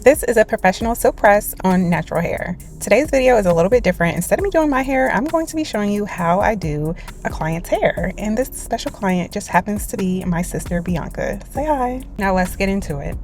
This is a professional silk press on natural hair. Today's video is a little bit different. Instead of me doing my hair, I'm going to be showing you how I do a client's hair. And this special client just happens to be my sister, Bianca. Say hi. Now let's get into it.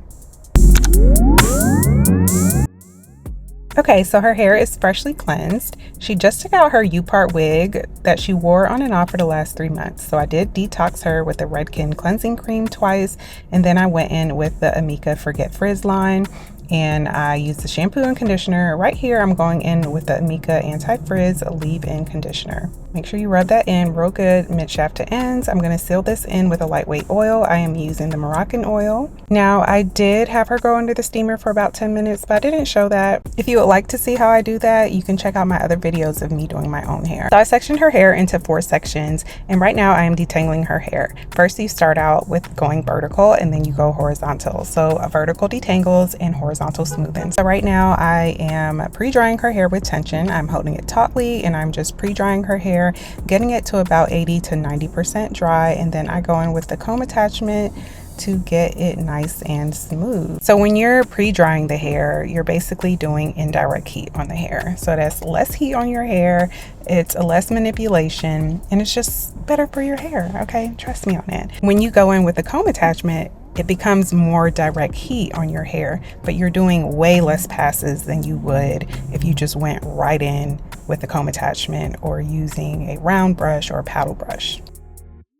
Okay, so her hair is freshly cleansed. She just took out her U-part wig that she wore on and off for the last 3 months. So I did detox her with the Redken cleansing cream twice, and then I went in with the Amika Forget Frizz line, and I used the shampoo and conditioner. Right here, I'm going in with the Amika Anti-Frizz Leave-In Conditioner. Make sure you rub that in real good, mid-shaft to ends. I'm going to seal this in with a lightweight oil. I am using the Moroccan oil. Now, I did have her go under the steamer for about 10 minutes, but I didn't show that. If you would like to see how I do that, you can check out my other videos of me doing my own hair. So I sectioned her hair into 4 sections, and right now I am detangling her hair. First, you start out with going vertical, and then you go horizontal. So a vertical detangles and horizontal smoothing. So right now I am pre-drying her hair with tension. I'm holding it tautly, and I'm just pre-drying her hair, getting it to about 80 to 90% dry, and then I go in with the comb attachment to get it nice and smooth. So when you're pre-drying the hair, you're basically doing indirect heat on the hair. So that's less heat on your hair, it's less manipulation, and it's just better for your hair, okay? Trust me on that. When you go in with the comb attachment, it becomes more direct heat on your hair, but you're doing way less passes than you would if you just went right in with the comb attachment or using a round brush or a paddle brush.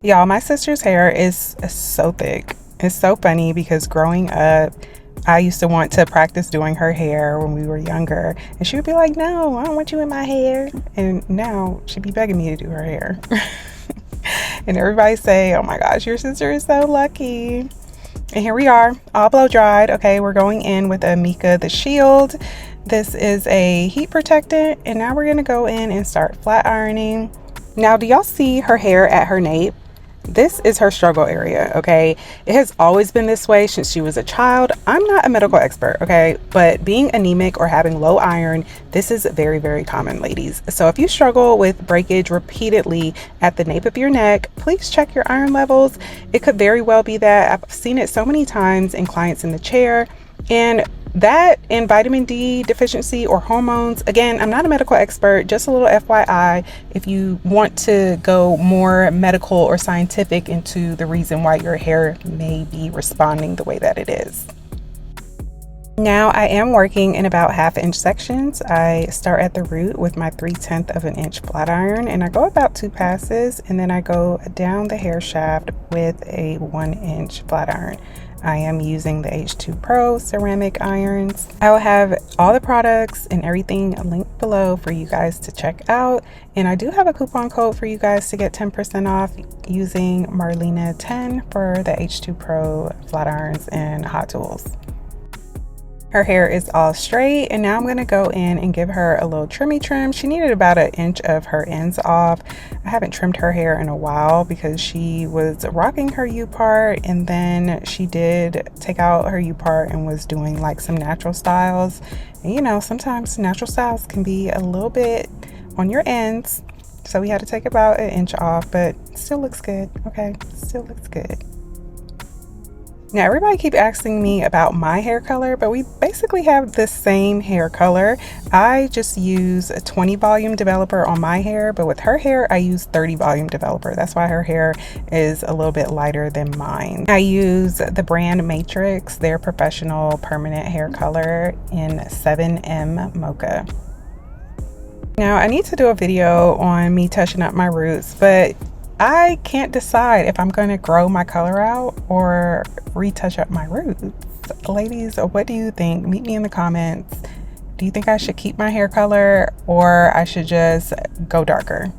Y'all, my sister's hair is so thick. It's so funny because growing up, I used to want to practice doing her hair when we were younger, and she would be like, no, I don't want you in my hair. And now she'd be begging me to do her hair. And everybody say, oh my gosh, your sister is so lucky. And here we are, all blow dried. Okay, we're going in with Amika the Shield. This is a heat protectant, and now we're gonna go in and start flat ironing. Now, do y'all see her hair at her nape? This is her struggle area, okay? It has always been this way since she was a child. I'm not a medical expert, okay? But being anemic or having low iron, this is very, very common, ladies. So if you struggle with breakage repeatedly at the nape of your neck, please check your iron levels. It could very well be that. I've seen it so many times in clients in the chair, and that and vitamin D deficiency or hormones. Again, I'm not a medical expert, just a little FYI if you want to go more medical or scientific into the reason why your hair may be responding the way that it is. Now I am working in about 1/2 inch sections. I start at the root with my 3/10 of an inch flat iron, and I go about 2 passes, and then I go down the hair shaft with a 1 inch flat iron. I am using the H2 Pro ceramic irons. I will have all the products and everything linked below for you guys to check out. And I do have a coupon code for you guys to get 10% off using Marlena 10 for the H2 Pro flat irons and hot tools. Her hair is all straight, and now I'm going to go in and give her a little trimmy trim. She needed about 1 inch of her ends off. I haven't trimmed her hair in a while because she was rocking her U-part, and then she did take out her U-part and was doing like some natural styles. And you know, sometimes natural styles can be a little bit on your ends. So we had to take about 1 inch off, but still looks good, okay? Still looks good. Now, everybody keep asking me about my hair color, but we basically have the same hair color. I just use a 20 volume developer on my hair, but with her hair, I use 30 volume developer. That's why her hair is a little bit lighter than mine. I use the brand Matrix, their professional permanent hair color in 7M Mocha. Now, I need to do a video on me touching up my roots, but I can't decide if I'm going to grow my color out or retouch up my roots. Ladies, what do you think? Meet me in the comments. Do you think I should keep my hair color or I should just go darker?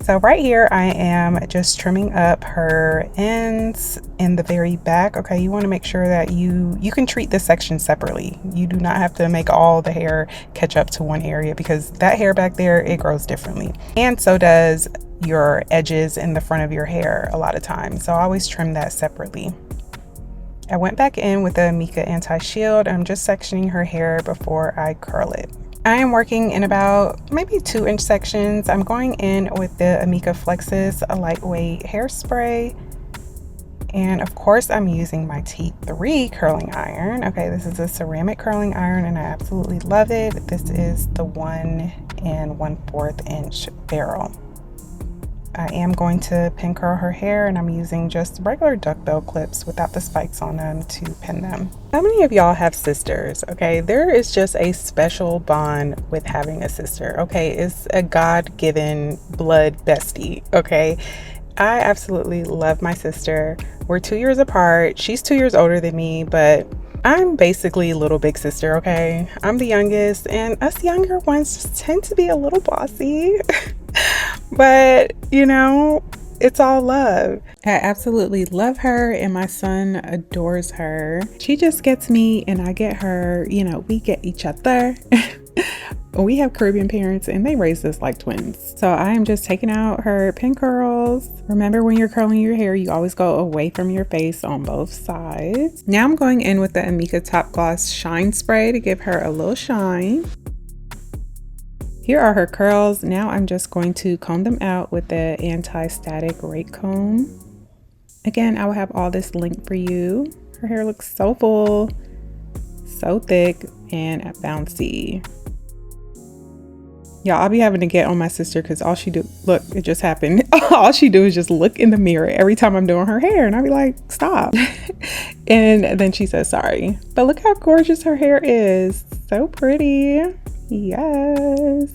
So right here, I am just trimming up her ends in the very back. Okay, you want to make sure that you can treat this section separately. You do not have to make all the hair catch up to one area because that hair back there, it grows differently. And so does your edges in the front of your hair a lot of times. So I always trim that separately. I went back in with the Amika Anti-Shield. I'm just sectioning her hair before I curl it. I am working in about maybe 2 inch sections. I'm going in with the Amika Flexus, a lightweight hairspray, And of course, I'm using my T3 curling iron. Okay, this is a ceramic curling iron and I absolutely love it. This is the 1 1/4 inch barrel. I am going to pin curl her hair and I'm using just regular duckbill clips without the spikes on them to pin them. How many of y'all have sisters? Okay, there is just a special bond with having a sister. Okay, it's a God-given blood bestie. Okay, I absolutely love my sister. We're 2 years apart. She's 2 years older than me, but I'm basically little big sister, okay? I'm the youngest, and us younger ones just tend to be a little bossy. But, you know, it's all love. I absolutely love her, and my son adores her. She just gets me, and I get her. You know, we get each other. We have Caribbean parents and they raised us like twins. So I am just taking out her pin curls. Remember, when you're curling your hair, you always go away from your face on both sides. Now I'm going in with the Amika Top Gloss Shine Spray to give her a little shine. Here are her curls. Now I'm just going to comb them out with the anti-static rake comb. Again, I will have all this linked for you. Her hair looks so full, so thick, and bouncy. Y'all, I'll be having to get on my sister because all she do, look, it just happened. All she do is just look in the mirror every time I'm doing her hair. And I'll be like, stop. And then she says sorry. But look how gorgeous her hair is. So pretty. Yes.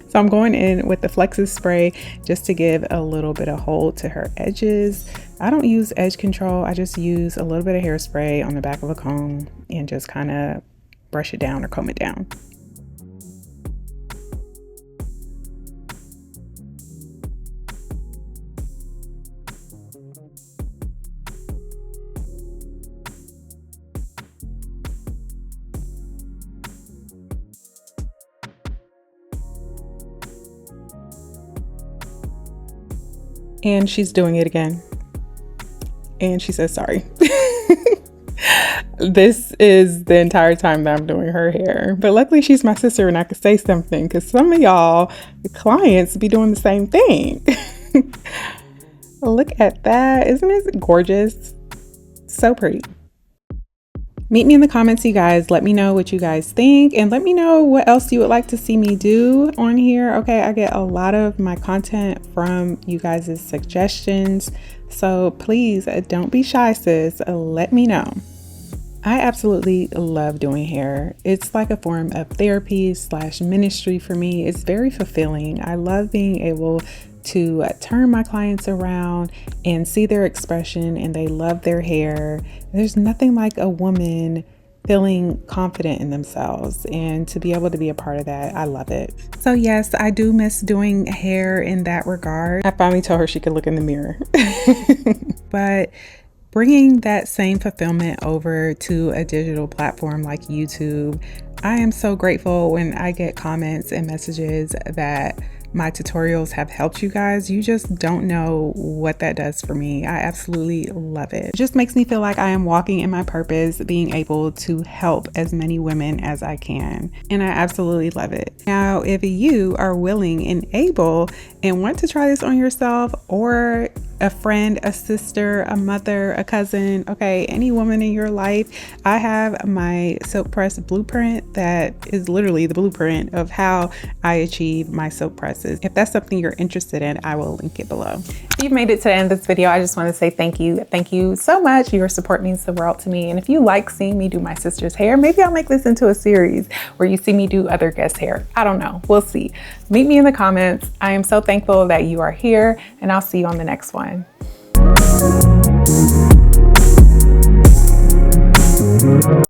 So I'm going in with the Flexes spray just to give a little bit of hold to her edges. I don't use edge control. I just use a little bit of hairspray on the back of a comb and just kind of brush it down or comb it down. And she's doing it again. And she says sorry. This is the entire time that I'm doing her hair. But luckily she's my sister and I could say something, because some of y'all, the clients, be doing the same thing. Look at that. Isn't it gorgeous? So pretty. Meet me in the comments, you guys. Let me know what you guys think and let me know what else you would like to see me do on here. Okay, I get a lot of my content from you guys' suggestions. So please don't be shy, sis. Let me know. I absolutely love doing hair. It's like a form of therapy / ministry for me. It's very fulfilling. I love being able to turn my clients around and see their expression and they love their hair. There's nothing like a woman feeling confident in themselves, and to be able to be a part of that, I love it. So yes, I do miss doing hair in that regard. I finally told her she could look in the mirror. But bringing that same fulfillment over to a digital platform like YouTube, I am so grateful when I get comments and messages that my tutorials have helped you guys. You just don't know what that does for me. I absolutely love it. It just makes me feel like I am walking in my purpose, being able to help as many women as I can. And I absolutely love it. Now, if you are willing and able and want to try this on yourself, or a friend, a sister, a mother, a cousin, okay, any woman in your life, I have my silk press blueprint that is literally the blueprint of how I achieve my silk presses. If that's something you're interested in, I will link it below. If you've made it to the end of this video, I just want to say thank you. Thank you so much. Your support means the world to me. And if you like seeing me do my sister's hair, maybe I'll make this into a series where you see me do other guest hair. I don't know. We'll see. Meet me in the comments. I am so thankful that you are here, and I'll see you on the next one.